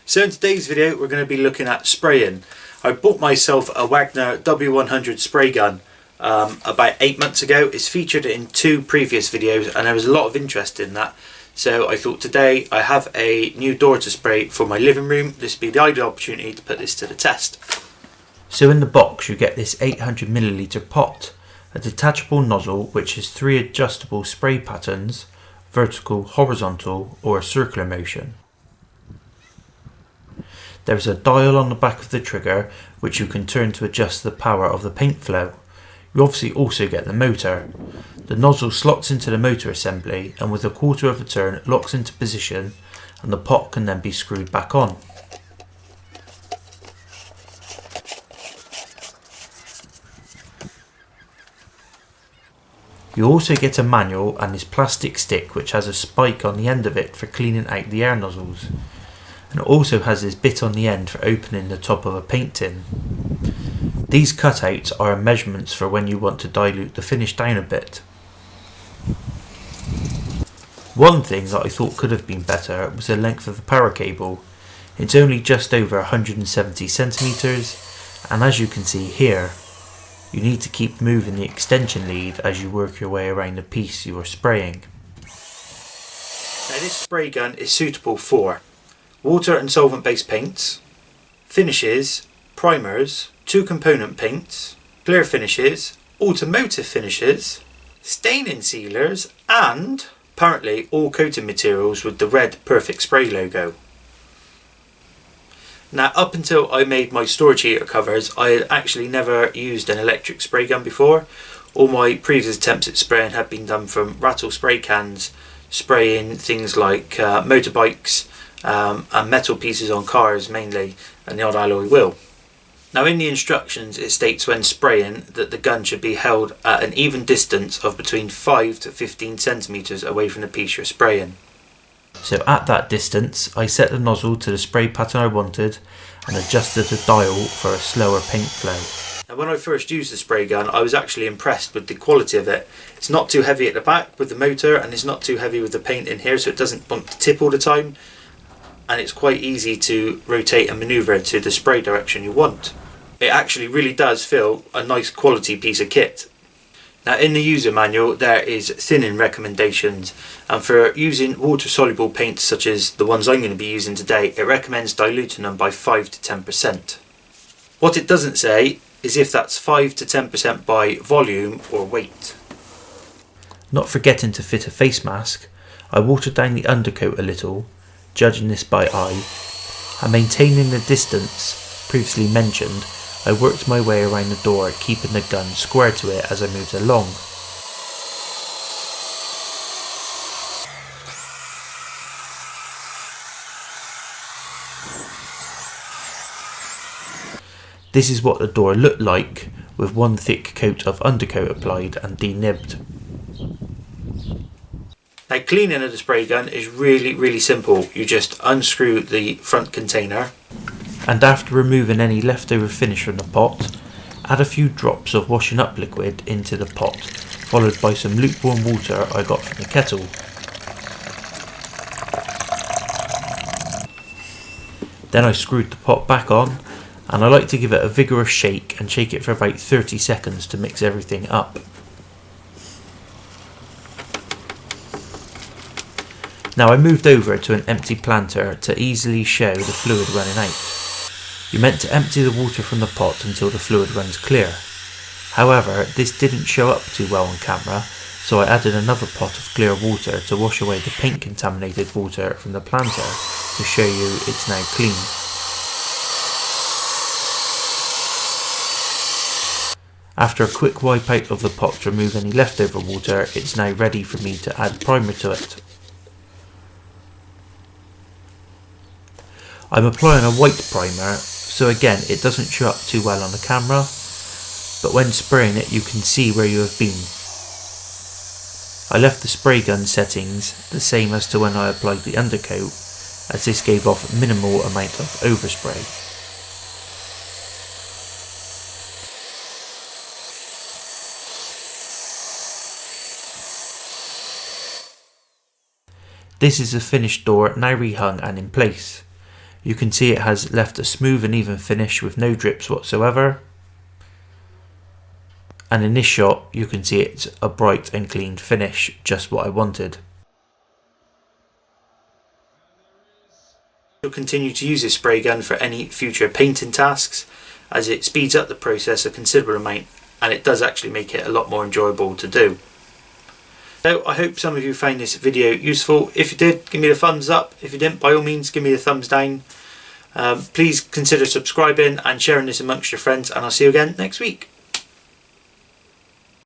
So in today's video we're going to be looking at spraying. I bought myself a Wagner W100 spray gun about 8 months ago. It's featured in 2 previous videos and there was a lot of interest in that. So I thought today I have a new door to spray for my living room. This would be the ideal opportunity to put this to the test. So in the box you get this 800ml pot, a detachable nozzle which has 3 adjustable spray patterns, vertical, horizontal or a circular motion. There is a dial on the back of the trigger which you can turn to adjust the power of the paint flow. You obviously also get the motor. The nozzle slots into the motor assembly and with a quarter of a turn locks into position and the pot can then be screwed back on. You also get a manual and this plastic stick which has a spike on the end of it for cleaning out the air nozzles. And it also has this bit on the end for opening the top of a paint tin. These cutouts are measurements for when you want to dilute the finish down a bit. One thing that I thought could have been better was the length of the power cable. It's only just over 170 centimeters, and as you can see here, you need to keep moving the extension lead as you work your way around the piece you are spraying. Now this spray gun is suitable for water and solvent based paints, finishes, primers, 2-component paints, clear finishes, automotive finishes, staining sealers and apparently all coating materials with the red Perfect Spray logo. Now up until I made my storage heater covers I had actually never used an electric spray gun before. All my previous attempts at spraying had been done from rattle spray cans, spraying things like motorbikes and metal pieces on cars mainly, and the odd alloy wheel. Now in the instructions it states when spraying that the gun should be held at an even distance of between 5 to 15 centimeters away from the piece you're spraying. So at that distance I set the nozzle to the spray pattern I wanted and adjusted the dial for a slower paint flow. Now when I first used the spray gun I was actually impressed with the quality of it. It's not too heavy at the back with the motor and it's not too heavy with the paint in here, so it doesn't want to tip all the time, and it's quite easy to rotate and manoeuvre to the spray direction you want. It actually really does feel a nice quality piece of kit. Now in the user manual there is thinning recommendations, and for using water soluble paints such as the ones I'm going to be using today, it recommends diluting them by 5 to 10%. What it doesn't say is if that's 5 to 10% by volume or weight. Not forgetting to fit a face mask, I watered down the undercoat a little, judging this by eye, and maintaining the distance previously mentioned, I worked my way around the door, keeping the gun square to it as I moved along. This is what the door looked like, with one thick coat of undercoat applied and denibbed. Now cleaning of the spray gun is really simple. You just unscrew the front container and after removing any leftover finish from the pot, add a few drops of washing up liquid into the pot, followed by some lukewarm water I got from the kettle. Then I screwed the pot back on and I like to give it a vigorous shake and shake it for about 30 seconds to mix everything up. Now I moved over to an empty planter to easily show the fluid running out. You're meant to empty the water from the pot until the fluid runs clear. However, this didn't show up too well on camera, so I added another pot of clear water to wash away the paint contaminated water from the planter to show you it's now clean. After a quick wipe out of the pot to remove any leftover water, it's now ready for me to add primer to it. I'm applying a white primer, so again it doesn't show up too well on the camera, but when spraying it you can see where you have been. I left the spray gun settings the same as to when I applied the undercoat, as this gave off minimal amount of overspray. This is the finished door now rehung and in place. You can see it has left a smooth and even finish with no drips whatsoever. And in this shot you can see it's a bright and clean finish, just what I wanted. You'll continue to use this spray gun for any future painting tasks, as it speeds up the process a considerable amount and it does actually make it a lot more enjoyable to do. So I hope some of you found this video useful. If you did, give me the thumbs up. If you didn't, by all means give me the thumbs down. Please consider subscribing and sharing this amongst your friends, and I'll see you again next week.